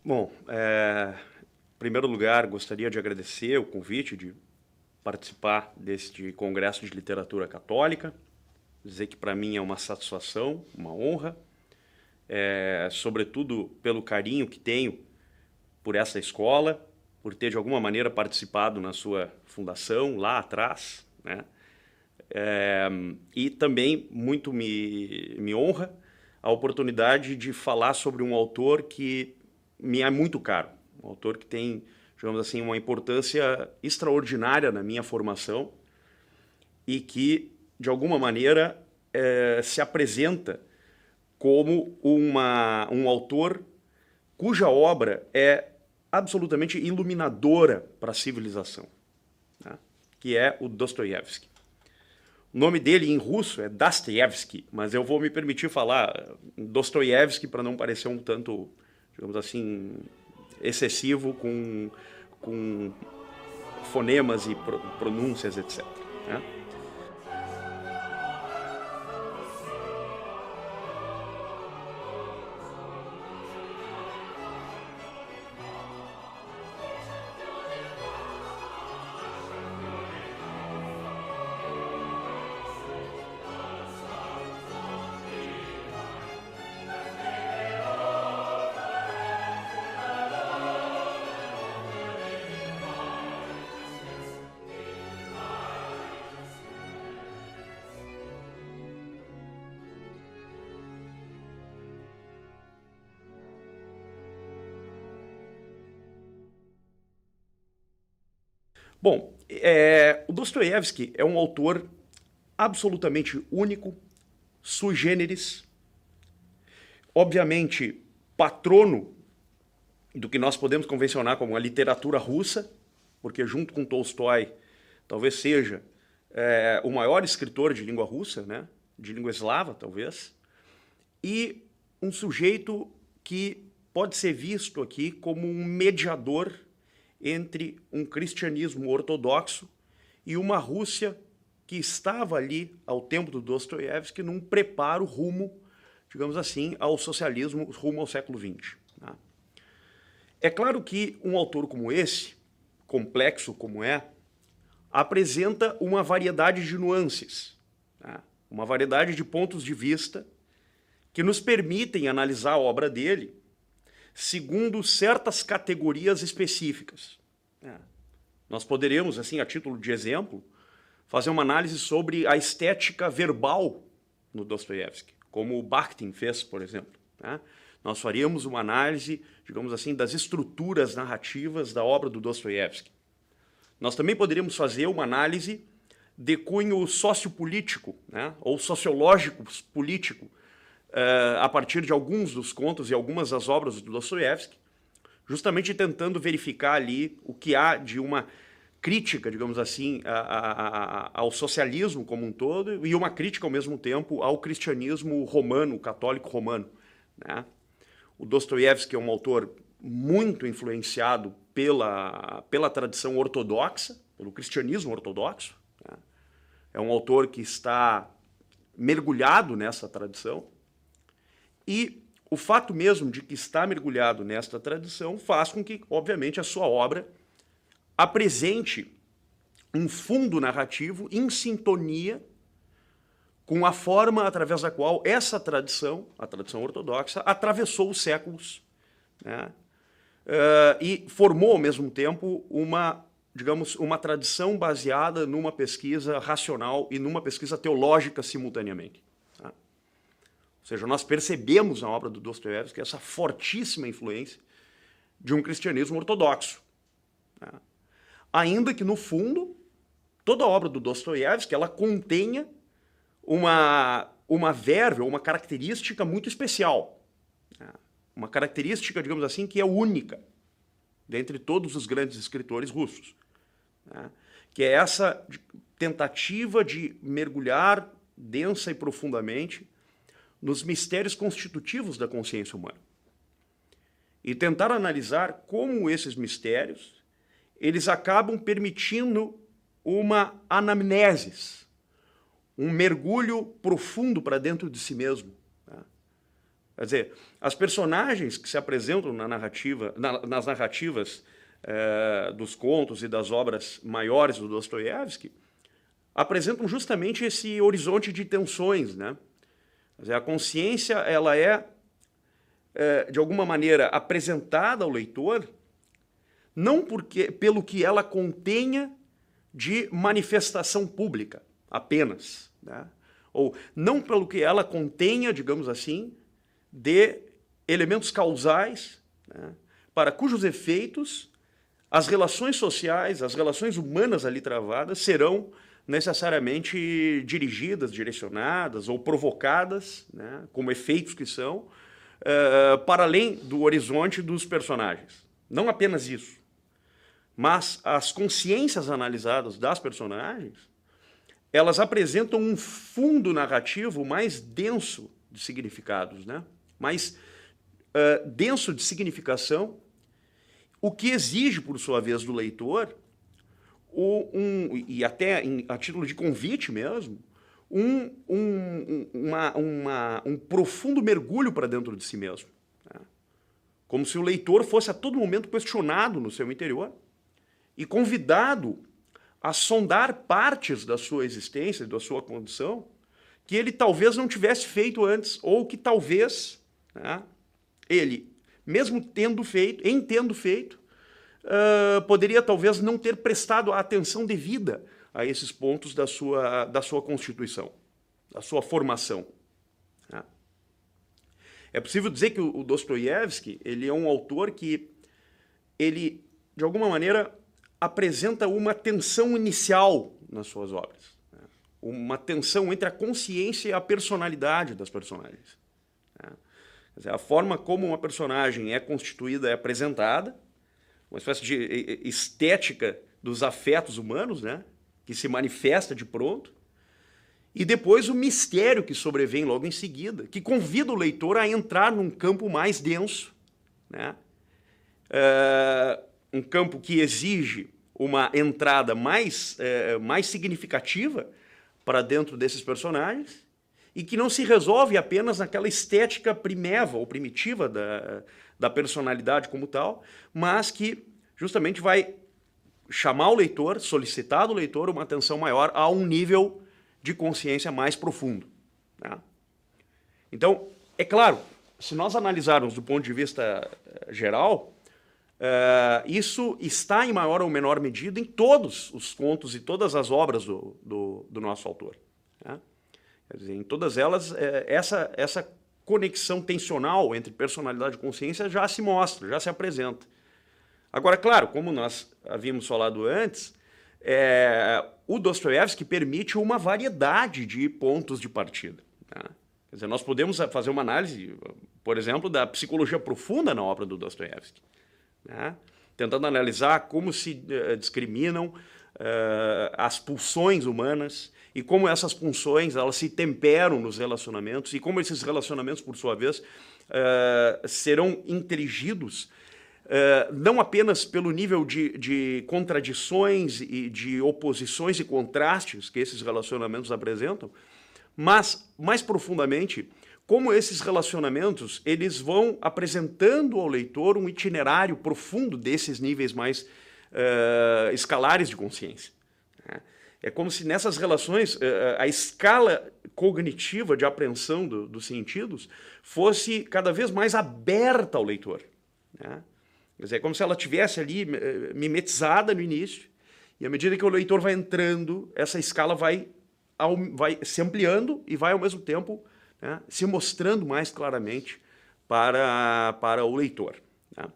Bom, em primeiro lugar, gostaria de agradecer o convite de participar deste Congresso de Literatura Católica, dizer que para mim é uma satisfação, uma honra, sobretudo pelo carinho que tenho por essa escola, por ter de alguma maneira participado na sua fundação lá atrás, né? E também muito me honra a oportunidade de falar sobre um autor que me é muito caro, um autor que tem, digamos assim, uma importância extraordinária na minha formação e que, de alguma maneira, se apresenta como um autor cuja obra é absolutamente iluminadora para a civilização, né? Que é o Dostoiévski. O nome dele em russo é Dostoiévski, mas eu vou me permitir falar Dostoiévski para não parecer um tanto, digamos assim, excessivo com fonemas e pronúncias, etc., né? Bom, o Dostoiévski é um autor absolutamente único, sui generis, obviamente patrono do que nós podemos convencionar como a literatura russa, porque junto com Tolstói talvez seja o maior escritor de língua russa, né? De língua eslava, talvez, e um sujeito que pode ser visto aqui como um mediador entre um cristianismo ortodoxo e uma Rússia que estava ali, ao tempo do Dostoiévski, num preparo rumo, digamos assim, ao socialismo, rumo ao século XX. Né? É claro que um autor como esse, complexo como apresenta uma variedade de nuances, tá? Uma variedade de pontos de vista que nos permitem analisar a obra dele segundo certas categorias específicas. Nós poderíamos, assim, a título de exemplo, fazer uma análise sobre a estética verbal no Dostoiévski, como o Bakhtin fez, por exemplo, né? Nós faríamos uma análise, digamos assim, das estruturas narrativas da obra do Dostoiévski. Nós também poderíamos fazer uma análise de cunho sociopolítico, né? Ou sociológico político, a partir de alguns dos contos e algumas das obras do Dostoiévski, justamente tentando verificar ali o que há de uma crítica, digamos assim, ao socialismo como um todo e uma crítica, ao mesmo tempo, ao cristianismo romano, católico romano, né? O Dostoiévski é um autor muito influenciado pela tradição ortodoxa, pelo cristianismo ortodoxo, né? É um autor que está mergulhado nessa tradição e o fato mesmo de que está mergulhado nesta tradição faz com que, obviamente, a sua obra apresente um fundo narrativo em sintonia com a forma através da qual essa tradição, a tradição ortodoxa, atravessou os séculos, né? E formou, ao mesmo tempo, digamos, uma tradição baseada numa pesquisa racional e numa pesquisa teológica simultaneamente. Tá? Ou seja, nós percebemos na obra do Dostoiévski essa fortíssima influência de um cristianismo ortodoxo. Tá? Ainda que, no fundo, toda a obra do Dostoiévski ela contenha uma verve, uma característica muito especial. Tá? Uma característica, digamos assim, que é única dentre todos os grandes escritores russos, né? Que é essa tentativa de mergulhar densa e profundamente nos mistérios constitutivos da consciência humana e tentar analisar como esses mistérios eles acabam permitindo uma anamnesis, um mergulho profundo para dentro de si mesmo, né? Quer dizer, as personagens que se apresentam na narrativa, nas narrativas dos contos e das obras maiores do Dostoiévski apresentam justamente esse horizonte de tensões, né? Quer dizer, a consciência ela de alguma maneira apresentada ao leitor não pelo que ela contenha de manifestação pública apenas, né? Ou não pelo que ela contenha, digamos assim, de elementos causais, né, para cujos efeitos as relações sociais, as relações humanas ali travadas serão necessariamente dirigidas, direcionadas ou provocadas, né, como efeitos que são, para além do horizonte dos personagens. Não apenas isso, mas as consciências analisadas das personagens, elas apresentam um fundo narrativo mais denso de significados, né? Mais denso de significação, o que exige, por sua vez, do leitor, e até a título de convite mesmo, um profundo mergulho para dentro de si mesmo, né? Como se o leitor fosse a todo momento questionado no seu interior e convidado a sondar partes da sua existência, da sua condição, que ele talvez não tivesse feito antes, ou que talvez, né, ele, mesmo tendo feito, poderia talvez não ter prestado a atenção devida a esses pontos da sua constituição, da sua formação, né? É possível dizer que o Dostoiévski ele é um autor que ele, de alguma maneira, apresenta uma tensão inicial nas suas obras, né? Uma tensão entre a consciência e a personalidade das personagens, né? Quer dizer, a forma como uma personagem é constituída, é apresentada, uma espécie de estética dos afetos humanos, né, que se manifesta de pronto, e depois o mistério que sobrevém logo em seguida, que convida o leitor a entrar num campo mais denso, né, um campo que exige uma entrada mais significativa para dentro desses personagens e que não se resolve apenas naquela estética primeva ou primitiva da personalidade como tal, mas que justamente vai chamar o leitor, solicitar do leitor uma atenção maior a um nível de consciência mais profundo, né? Então, é claro, se nós analisarmos do ponto de vista geral, isso está em maior ou menor medida em todos os contos e todas as obras do nosso autor, né? Quer dizer, em todas elas, essa conexão tensional entre personalidade e consciência já se mostra, já se apresenta. Agora, claro, como nós havíamos falado antes, o Dostoiévski permite uma variedade de pontos de partida, né? Quer dizer, nós podemos fazer uma análise, por exemplo, da psicologia profunda na obra do Dostoiévski, né? Tentando analisar como se discriminam as pulsões humanas e como essas pulsões elas se temperam nos relacionamentos e como esses relacionamentos, por sua vez, serão inteligidos não apenas pelo nível de contradições e de oposições e contrastes que esses relacionamentos apresentam, mas, mais profundamente, como esses relacionamentos eles vão apresentando ao leitor um itinerário profundo desses níveis mais escalares de consciência, né? É como se nessas relações a escala cognitiva de apreensão dos sentidos fosse cada vez mais aberta ao leitor, né? Quer dizer, é como se ela tivesse ali mimetizada no início, e à medida que o leitor vai entrando, essa escala vai se ampliando e vai, ao mesmo tempo, né, se mostrando mais claramente para o leitor, né?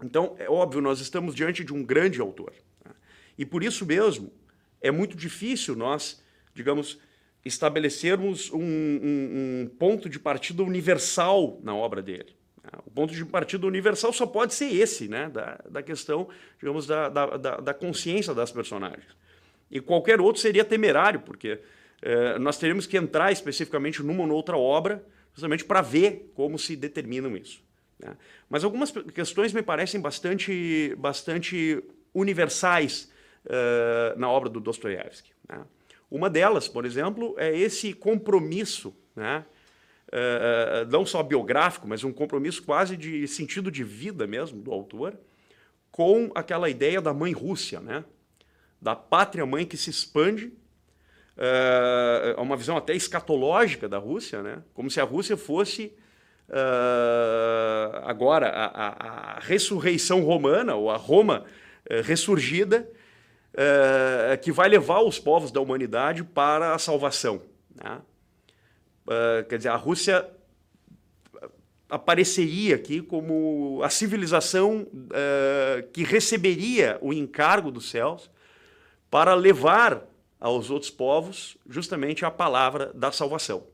Então, é óbvio, nós estamos diante de um grande autor, né? E por isso mesmo é muito difícil nós, digamos, estabelecermos um ponto de partida universal na obra dele. O ponto de partida universal só pode ser esse, né, da questão, digamos, da consciência das personagens. E qualquer outro seria temerário, porque nós teríamos que entrar especificamente numa ou noutra obra justamente para ver como se determinam isso, né? Mas algumas questões me parecem bastante universais na obra do Dostoiévski, né? Uma delas, por exemplo, é esse compromisso, né, não só biográfico, mas um compromisso quase de sentido de vida mesmo do autor, com aquela ideia da mãe Rússia, né? Da pátria-mãe que se expande, uma visão até escatológica da Rússia, né? Como se a Rússia fosse agora a ressurreição romana, ou a Roma ressurgida, que vai levar os povos da humanidade para a salvação, né? Quer dizer, a Rússia apareceria aqui como a civilização que receberia o encargo dos céus para levar aos outros povos justamente a palavra da salvação.